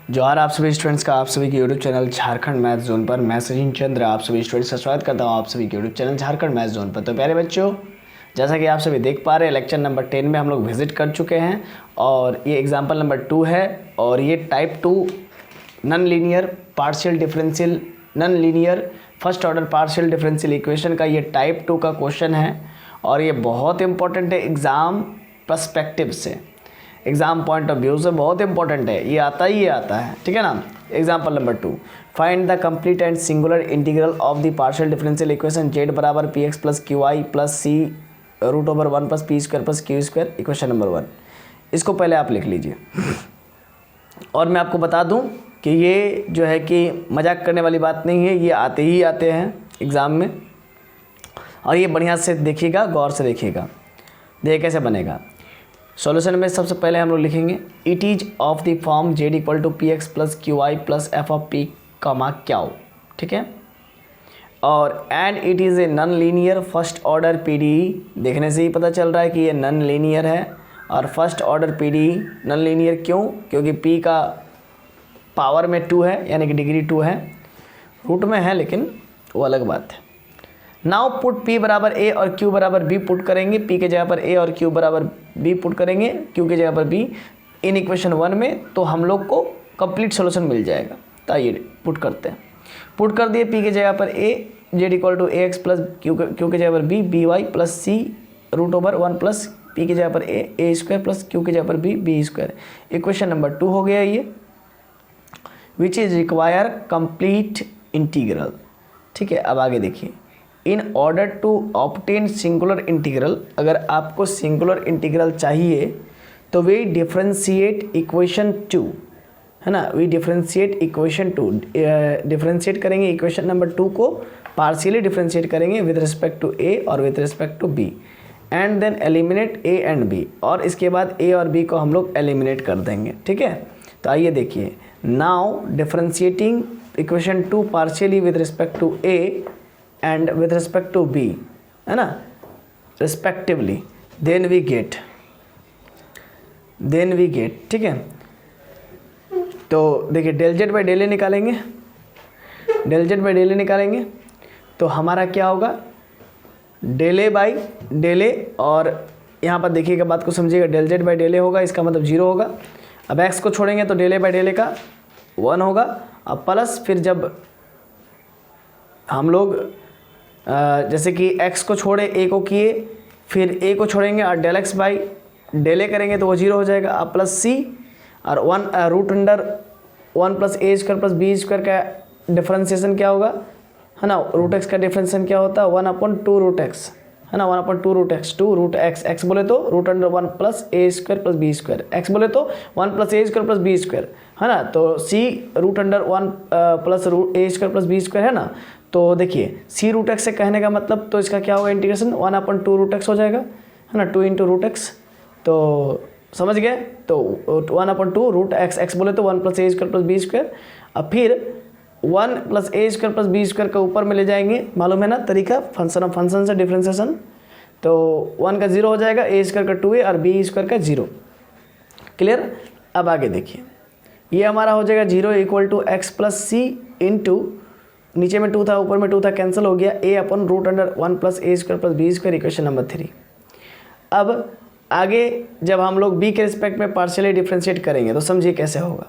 जोहार आप सभी स्टूडेंट्स का आप सभी के YouTube channel Jharkhand math zone पर मैं सचिन चंद्र आप सभी स्टूडेंट्स का स्वागत करता हूं आप सभी के YouTube channel Jharkhand math zone पर। तो प्यारे बच्चों, जैसा कि आप सभी देख पा रहे हैं, लेक्चर नंबर 10 में हम लोग विजिट कर चुके हैं और ये एग्जाम्पल नंबर 2 है और ये type 2 non linear partial differential non linear first order partial differential equation का ये टाइप 2 का क्वेश्चन है और ये बहुत इंपॉर्टेंट है एग्ज़ाम पर्सपेक्टिव से, एग्जाम पॉइंट ऑफ व्यू से बहुत इंपॉर्टेंट है। ये आता है, ठीक है ना। Example number 2, find the complete and singular integral of the partial differential equation z बराबर पी एक्स प्लस क्यू आई plus c root over 1 plus p square plus q square, equation number 1। इसको पहले आप लिख लीजिए और मैं आपको बता दूं कि ये जो है कि मजाक करने वाली बात नहीं है, ये आते हैं एग्ज़ाम में और ये बढ़िया से देखिएगा, गौर से देखिएगा। देखिए कैसे बनेगा। सॉल्यूशन में सबसे पहले हम लोग लिखेंगे it is of the form z equal to p x plus q I plus f of p comma q, ठीक है। और and it is a non linear first order PDE, देखने से ही पता चल रहा है कि ये नॉन लीनियर है और first order PDE non linear क्यों? क्योंकि पी का पावर में 2 है, यानी कि डिग्री 2 है, रूट में है लेकिन वो अलग बात है। नाउ पुट p बराबर a और q बराबर b पुट करेंगे, p के जगह पर a और q बराबर b पुट करेंगे, q के जगह पर b इन इक्वेशन 1 में, तो हम लोग को कंप्लीट सोल्यूशन मिल जाएगा। तो आइए पुट करते हैं। पुट कर दिए, p के जगह पर a z equal to ax plus q के जगह पर b by plus c root over 1 plus p के जगह पर a स्क्वायर प्लस q के जगह पर b स्क्वायर। इक्वेशन नंबर 2 हो गया ये, which is require complete integral, ठीक है। अब आगे देखिए, in order to obtain singular integral, अगर आपको सिंगुलर इंटीग्रल चाहिए तो वी डिफ्रेंशिएट इक्वेशन 2, है ना। वी डिफ्रेंशिएट इक्वेशन 2, डिफ्रेंशिएट करेंगे इक्वेशन नंबर 2 को, पार्शियली डिफ्रेंशिएट करेंगे विद रिस्पेक्ट टू ए और with respect to b, and then eliminate a and b, और इसके बाद ए और बी को हम लोग एलिमिनेट कर देंगे, ठीक है। तो आइए देखिए, now differentiating equation 2 partially with respect to a and with respect to b, है ना, respectively, then we get, ठीक है। तो देखिए del z by del A निकालेंगे, तो हमारा क्या होगा, del A by del A, और यहाँ पर देखिएगा, बात को समझिएगा, del z by del A होगा, इसका मतलब 0 होगा। अब x को छोड़ेंगे तो del A by del A का 1 होगा। अब प्लस फिर जब हम लोग जैसे कि x को छोड़े a को किए, फिर a को छोड़ेंगे और del x by del A करेंगे तो वो 0 हो जाएगा। अब प्लस c और 1 root under 1 plus a square plus b square का डिफ्रेंसिएशन क्या होगा, है ना। रूट x का डिफ्रेंसिएशन क्या होता है, 1/2 रूट x, है ना, 1/2 root x, 2 root x, x बोले तो root under 1 plus a square plus b square, x बोले तो 1 plus a square plus b square, है ना। तो c root under 1 plus root a square plus b square, है ना। तो देखिए c रूट x से कहने का मतलब, तो इसका क्या होगा, इंटीग्रेशन 1/2 रूट x हो जाएगा, है ना, 2 इंटू रूट x। तो समझ गए, तो 1/2 रूट x बोले तो 1 plus a square plus b square. अब फिर 1 plus a square plus b square का ऊपर में ले जाएंगे, मालूम है ना तरीका, फंक्शन ऑफ फंक्शन से डिफ्रेंसिएशन। तो 1 का 0 हो जाएगा, ए स्क्वायर का 2a और बी स्क्वायर का 0, क्लियर। अब आगे देखिए, ये हमारा हो जाएगा 0 equal to x plus c into, नीचे में 2 था ऊपर में 2 था, कैंसिल हो गया, a अपन root under 1 plus a square plus b square, equation number 3। अब आगे जब हम लोग b के रिस्पेक्ट में पार्शियली डिफ्रेंशिएट करेंगे तो समझिए कैसे होगा,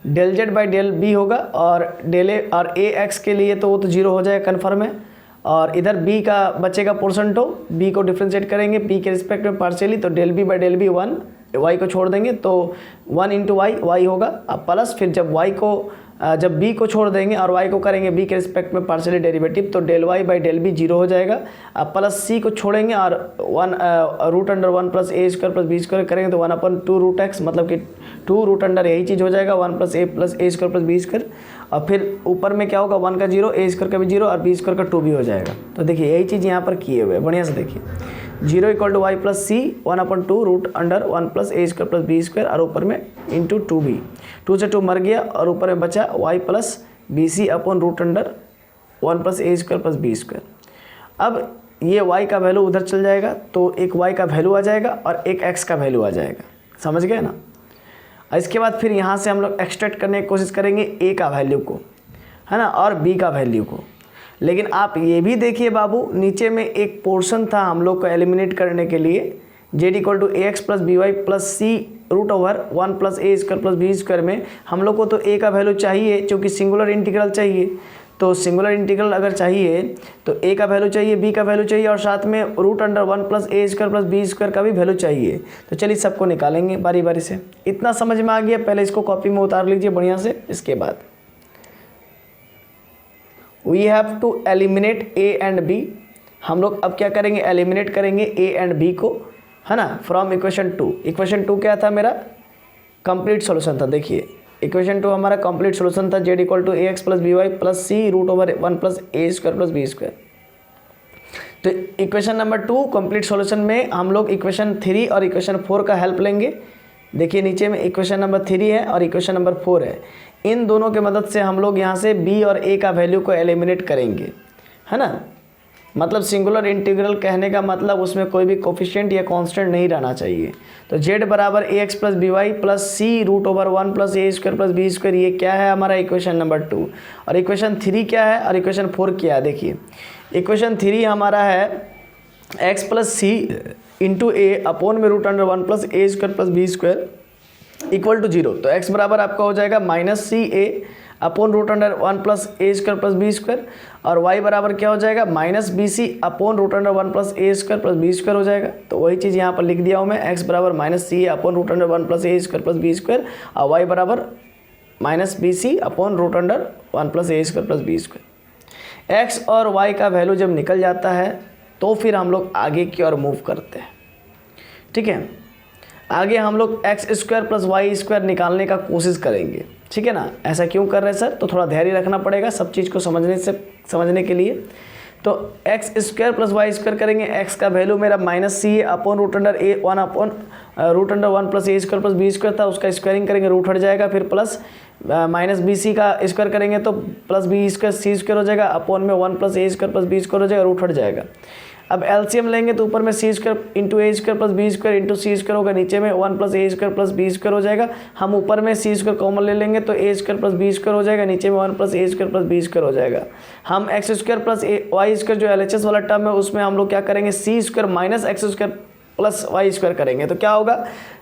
del z by del b होगा, और डेल ए और ए एक्स के लिए तो वो तो 0 हो जाएगा कन्फर्म है, और इधर b का बचेगा पोर्शन, तो b को डिफ्रेंशिएट करेंगे p के रिस्पेक्ट में पार्शियली, तो del b by del b 1, y को छोड़ देंगे तो 1 इंटू y होगा। अब प्लस फिर जब y को जब b को छोड़ देंगे और y को करेंगे b के रिस्पेक्ट में पार्शियली डेरिवेटिव, तो del y by del b 0 हो जाएगा। अब प्लस c को छोड़ेंगे और 1 root under 1 plus a square plus b square करेंगे तो 1/2 रूट x, मतलब कि 2 रूट अंडर यही चीज़ हो जाएगा, 1 plus a square plus b square. और फिर ऊपर में क्या होगा, 1 का 0, ए स्क्वायर का भी 0 और बी स्क्वायर का 2 भी हो जाएगा। तो देखिए यही चीज़ यहाँ पर किए हुए, बढ़िया से देखिए, 0 equal to y plus c 1/2 root under 1 plus a square plus b square, और ऊपर में इंटू 2b, 2 से 2 मर गया और ऊपर में बचा y plus b c upon root under 1 plus a square plus b square. अब ये y का वैल्यू उधर चल जाएगा, तो एक y का वैल्यू आ जाएगा और एक x का वैल्यू आ जाएगा, समझ गए ना। और इसके बाद फिर यहाँ से हम लोग एक्सट्रैक्ट करने की कोशिश करेंगे ए का वैल्यू को, है ना, और बी का वैल्यू को। लेकिन आप ये भी देखिए बाबू, नीचे में एक पोर्शन था हम लोग को एलिमिनेट करने के लिए, z equal to a x plus b y plus c root over 1 plus a square plus b square में हम लोग को तो ए का वैल्यू चाहिए, क्योंकि सिंगुलर इंटीग्रल चाहिए। तो सिंगुलर इंटीग्रल अगर चाहिए तो ए का वैल्यू चाहिए, बी का वैल्यू चाहिए, और साथ में root under 1 plus a square plus b square का भी वैल्यू चाहिए। तो चलिए सबको निकालेंगे बारी बारी से। इतना समझ में आ गया, पहले इसको कॉपी में उतार लीजिए बढ़िया से। इसके बाद we have to eliminate a and b. हम लोग अब क्या करेंगे, एलिमिनेट करेंगे ए एंड बी को, है ना, फ्रॉम इक्वेशन 2। इक्वेशन 2 क्या था मेरा, कंप्लीट सॉल्यूशन था। देखिए इक्वेशन 2 हमारा कंप्लीट सॉल्यूशन था, z equal to a x plus b y plus c root over 1 plus a square plus b square. तो इक्वेशन नंबर 2 कंप्लीट सॉल्यूशन में हम लोग इक्वेशन 3 और इक्वेशन 4 का हेल्प लेंगे। देखिए नीचे में इक्वेशन नंबर 3 है और इक्वेशन नंबर 4 है। इन दोनों के मदद से हम लोग यहाँ से बी और ए का वैल्यू को एलिमिनेट करेंगे, है ना। मतलब सिंगुलर इंटीग्रल कहने का मतलब उसमें कोई भी कोफिशिएंट या कांस्टेंट नहीं रहना चाहिए। तो z बराबर a x plus b y plus c root over 1 plus a square plus b square, ये क्या है हमारा इक्वेशन नंबर 2। और इक्वेशन 3 क्या है और इक्वेशन 4 क्या है। देखिए इक्वेशन 3 हमारा है x plus c into a upon में root under 1 plus a square plus b square equal to 0। तो x बराबर आपका हो जाएगा minus c a upon root under 1 plus a square plus b square, और y बराबर क्या हो जाएगा, minus b c upon root under 1 plus a square plus b square हो जाएगा। तो वही चीज़ यहाँ पर लिख दिया हूँ मैं, x बराबर minus c upon root under 1 plus a square plus b square, और y बराबर minus b c upon root under 1 plus a square plus b square. x और y का वैल्यू जब निकल जाता है तो फिर हम लोग आगे की ओर मूव करते हैं। ठीक है, आगे हम लोग x square plus y square निकालने का कोशिश करेंगे। ठीक है ना। ऐसा क्यों कर रहे हैं सर, तो थोड़ा धैर्य रखना पड़ेगा सब चीज़ को समझने के लिए। तो x square plus y square करेंगे, एक्स का वैल्यू मेरा minus c upon root under a 1 upon root under 1 plus a square plus b square था, उसका स्क्वायरिंग करेंगे रूट हट जाएगा, फिर प्लस माइनस बी सी का स्क्वायर करेंगे तो प्लस बी स्क्वायर सी स्क्वायर हो जाएगा, अपॉन में 1 plus a square plus b square हो जाएगा, रूट हट जाएगा। अब एलसीएम लेंगे तो ऊपर में c square into a square plus b square into c square होगा, नीचे में 1 plus a square plus b square हो जाएगा। हम ऊपर में सी स्क्वायर कॉमन ले लेंगे तो a square plus b square हो जाएगा, नीचे में 1 plus a square plus b square हो जाएगा। हम x square plus y square जो एलएचएस वाला टर्म है उसमें हम लोग क्या करेंगे, c square minus x square plus y square करेंगे। तो क्या होगा,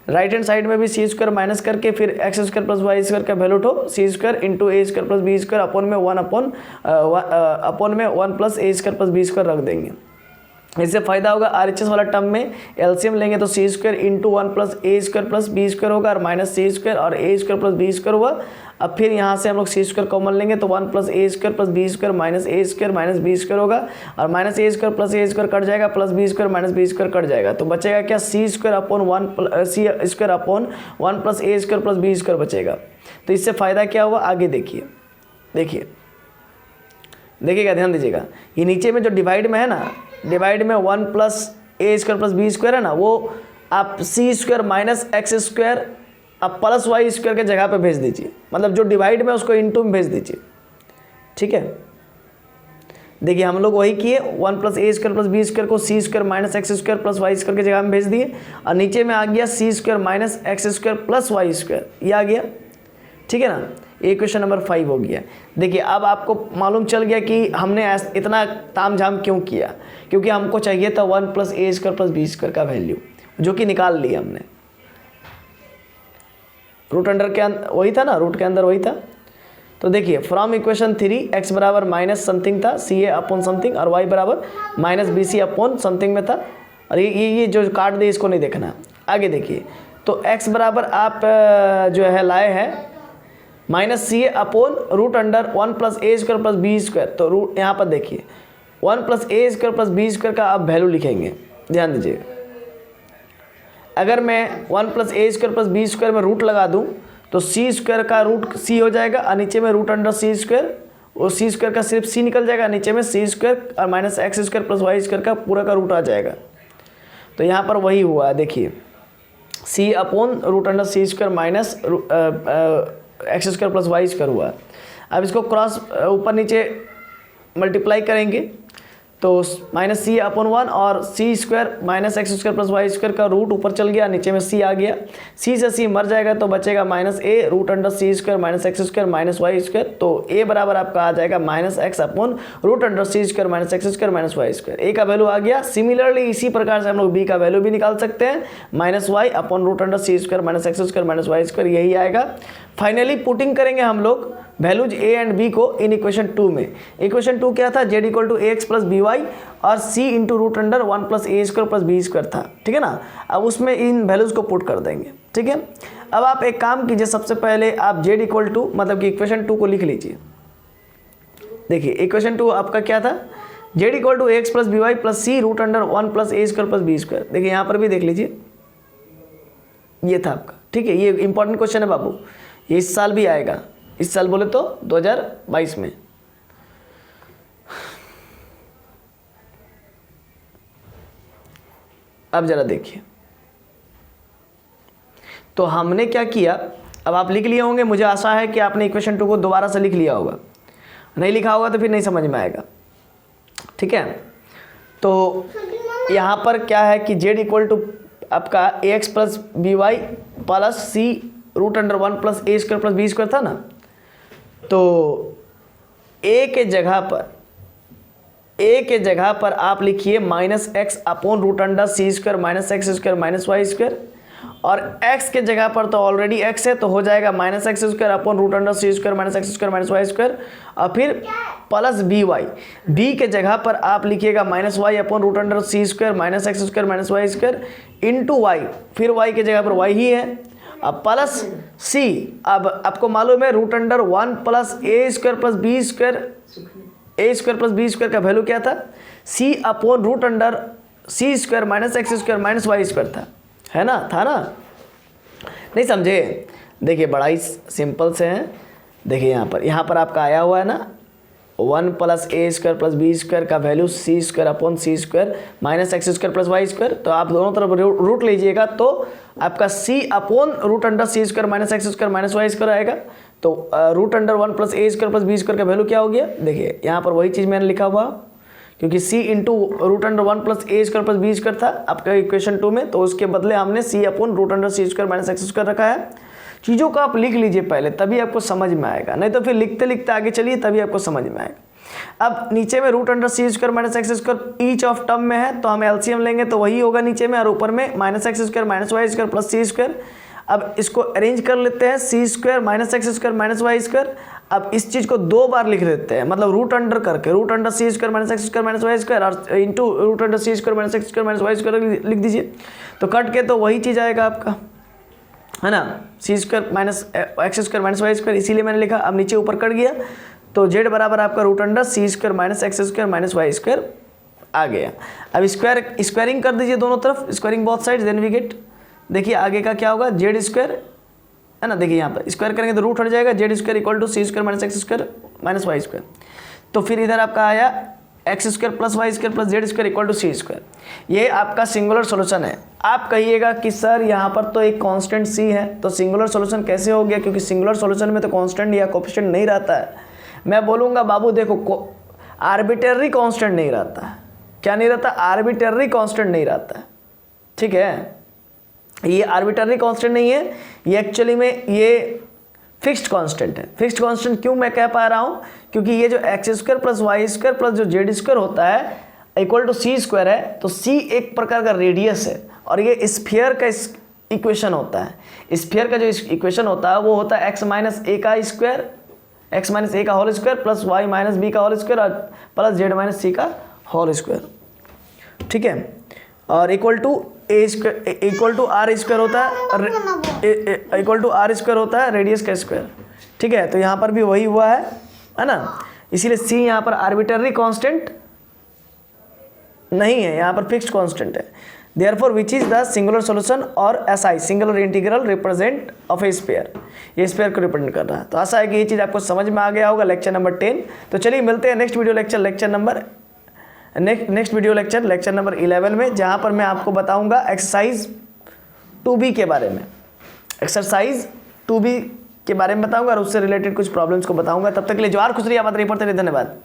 राइट हैंड साइड में भी सी स्क्वायर माइनस करके फिर x square plus y square का वैल्यू उठो, c square into a square plus b square upon में 1 plus a square plus b square रख देंगे। इससे फायदा होगा, आरएचएस वाला टर्म में एलसीएम लेंगे तो सी square into 1 plus a square plus b square होगा और माइनस सी स्क्वायर और ए स्क्वायर प्लस बी स्क्वायर हुआ। अब फिर यहाँ से हम लोग सी स्क्वायर कॉमन लेंगे तो 1 plus a square plus b square minus a square minus b square होगा, और minus a square plus a square cut जाएगा, plus b square minus b square cut जाएगा। तो बचेगा क्या, c square upon 1 c square upon 1 plus a square plus b square बचेगा। तो इससे फ़ायदा क्या हुआ, आगे देखिएगा ध्यान दीजिएगा, ये नीचे में जो डिवाइड में है ना, डिवाइड में 1 plus a square plus b square है ना, वो आप सी स्क्वायर माइनस एक्स स्क्वायर आप प्लस वाई स्क्वायर के जगह पे भेज दीजिए, मतलब जो डिवाइड में उसको इनटू में भेज दीजिए। ठीक है, देखिए हम लोग वही किए, 1 plus a square plus b square को c square minus x square plus y square की जगह में भेज दिए, और नीचे में आ गया c square minus x square plus y square, ये आ गया। ठीक है ना, ये क्वेश्चन नंबर 5 हो गया। देखिए अब आपको मालूम चल गया कि हमने इतना ताम झाम क्यों किया, क्योंकि हमको चाहिए था 1 plus a square plus b square का वैल्यू, जो कि निकाल लिया हमने। रूट अंडर के अंदर वही था ना, रूट के अंदर वही था। तो देखिए फ्रॉम इक्वेशन 3 एक्स बराबर माइनस समथिंग था सी ए अपॉन समथिंग, और वाई बराबर minus b c upon something में था, और ये जो काट दे इसको नहीं देखना। आगे देखिए, तो एक्स बराबर आप जो है लाए हैं minus c a upon root under 1 plus a square plus b square. तो रूट यहाँ पर देखिए 1 plus a square plus b square का आप वैल्यू लिखेंगे, ध्यान दीजिए। अगर मैं 1 plus a square plus b square में रूट लगा दूं तो सी स्क्वायर का रूट सी हो जाएगा, और नीचे में रूट अंडर सी स्क्वायर, और सी स्क्वायर का सिर्फ सी निकल जाएगा, नीचे में सी स्क्वायर और minus x square plus y square का पूरा का रूट आ जाएगा। तो यहाँ पर वही हुआ, देखिए c upon root under c square minus x square plus y square हुआ। अब इसको क्रॉस ऊपर नीचे मल्टीप्लाई करेंगे तो माइनस सी अपॉन 1 और c square minus x square plus y square का रूट ऊपर चल गया, नीचे में सी आ गया, सी से सी मर जाएगा तो बचेगा minus a root under c square minus x square minus y square. तो ए बराबर आपका आ जाएगा minus x upon root under c square minus x square minus y square. A का वैल्यू आ गया। सिमिलरली इसी प्रकार से हम लोग बी का वैल्यू भी निकाल सकते हैं, minus y upon root under c square minus x square minus y square, यही आएगा। फाइनली पुटिंग करेंगे हम लोग वैल्यूज ए एंड बी को इन इक्वेशन 2 में। इक्वेशन 2 क्या था, z equal to a x plus b y और c into root under 1 plus a square plus b square था, ठीक है ना। अब उसमें इन वैल्यूज को पुट कर देंगे, ठीक है। अब आप एक काम कीजिए, सबसे पहले आप जेड इक्वल टू मतलब कि इक्वेशन 2 को लिख लीजिए। देखिए इक्वेशन 2 आपका क्या था, z equal to a x plus b y plus c root under 1 plus a square plus b square. देखिए यहाँ पर भी देख लीजिए, ये था आपका, ठीक है। ये इंपॉर्टेंट क्वेश्चन है बाबू, ये इस साल भी आएगा, इस साल बोले तो 2022 में। अब जरा देखिए, तो हमने क्या किया, अब आप लिख लिए होंगे, मुझे आशा है कि आपने इक्वेशन 2 को दोबारा से लिख लिया होगा, नहीं लिखा होगा तो फिर नहीं समझ में आएगा, ठीक है। तो यहाँ पर क्या है कि जेड इक्वल टू आपका a x plus b y plus c root under 1 plus a square plus b square था ना। तो ए के जगह पर आप लिखिए minus x upon root under c square minus x square minus y square, और x के जगह पर तो ऑलरेडी x है तो हो जाएगा minus x square upon root under c square minus x square minus y square, और फिर प्लस बी वाई। बी के जगह पर आप लिखिएगा minus y upon root under c square minus x square minus y square into y, फिर y के जगह पर y ही है, अब प्लस सी। अब आपको मालूम है root under 1 plus a square plus b square, a square plus b square का वैल्यू क्या था, c upon root under c square minus x square minus y square था, है ना, था ना, नहीं समझे। देखिए बड़ा ही सिंपल से है, देखिए यहाँ पर आपका आया हुआ है ना 1 plus a square plus b square का value c square upon c square minus x square plus y square. तो आप दोनों तरफ रूट लीजिएगा तो आपका c upon root under c square minus x square minus y square आएगा। तो root under 1 plus a square plus b square का वैल्यू क्या हो गया, देखिए यहाँ पर वही चीज़ मैंने लिखा हुआ, क्योंकि c into root under 1 plus a square plus b square था आपका इक्वेशन 2 में, तो उसके बदले हमने c upon root under c square minus x square रखा है। चीज़ों को आप लिख लीजिए पहले, तभी आपको समझ में आएगा, नहीं तो फिर लिखते लिखते आगे चलिए तभी आपको समझ में आएगा। अब नीचे में root under c square minus x square each of term में है, तो हम एलसीएम लेंगे तो वही होगा नीचे में, और ऊपर में minus x square minus y square plus c square. अब इसको अरेंज कर लेते हैं, c square minus x square minus y square. अब इस चीज़ को 2 बार लिख देते हैं, मतलब रूट अंडर करके, root under c square minus x square minus y square और into root under c square minus x square minus y square लिख दीजिए। तो कट के तो वही चीज़ आएगा आपका, है ना, c square minus x square minus y square, इसीलिए मैंने लिखा। अब नीचे ऊपर कट गया तो जेड बराबर आपका root under c square minus x square minus y square आ गया। अब स्क्वायरिंग कर दीजिए दोनों तरफ, squaring both side, then we get, देखिए आगे का क्या होगा, जेड स्क्वायर, है ना, देखिए यहाँ पर स्क्वायर करेंगे तो रूट हट जाएगा, z square equal to c square minus x square minus y square. तो फिर इधर आपका आया x square plus y square plus z square equal to c square. ये आपका सिंगुलर सॉल्यूशन है। आप कहिएगा कि सर यहाँ पर तो एक कांस्टेंट सी है, तो सिंगुलर सॉल्यूशन कैसे हो गया, क्योंकि सिंगुलर सॉल्यूशन में तो कांस्टेंट या कोएफिशिएंट नहीं रहता है। मैं बोलूँगा बाबू देखो आर्बिट्रेरी कांस्टेंट नहीं रहता है, क्या नहीं रहता, आर्बिट्रेरी कांस्टेंट नहीं रहता है, ठीक है। ये आर्बिट्रेरी कांस्टेंट नहीं है, ये एक्चुअली में ये फिक्स्ड कांस्टेंट है। फिक्स्ड कांस्टेंट क्यों मैं कह पा रहा हूँ, क्योंकि ये जो x square plus y square plus जो जेड स्क्वायर होता है इक्वल टू सी स्क्वायर है, तो सी एक प्रकार का रेडियस है और ये स्फीयर का इक्वेशन होता है। स्फीयर का जो इक्वेशन होता है वो होता है एक्स माइनस ए का स्क्वायर, एक्स माइनस ए का whole square plus y minus b का होल स्क्वायर और प्लस जेड माइनस सी का होल स्क्वायर, ठीक है। और equal to a square equal to r square होता है, इक्वल टू आर स्क्वायर होता है रेडियस का स्क्वायर, ठीक है। तो यहाँ पर भी वही हुआ है ना, इसीलिए सी यहाँ पर आर्बिट्रेरी कांस्टेंट नहीं है, यहाँ पर फिक्स्ड कांस्टेंट है। Therefore which is the singular solution और SI singular integral represent of a sphere, ये स्फीयर को रिप्रेजेंट कर रहा है। तो आशा है कि ये चीज़ आपको समझ में आ गया होगा। Lecture number 10। तो चलिए मिलते हैं नेक्स्ट वीडियो लेक्चर नंबर 11 में, जहाँ पर मैं आपको बताऊंगा एक्सरसाइज 2B के बारे में, एक्सरसाइज 2B के बारे में बताऊंगा और उससे रिलेटेड कुछ प्रॉब्लम्स को बताऊंगा। तब तक के लिए जवाहर खुसरी आबाद रही, पढ़ते रहिए, धन्यवाद।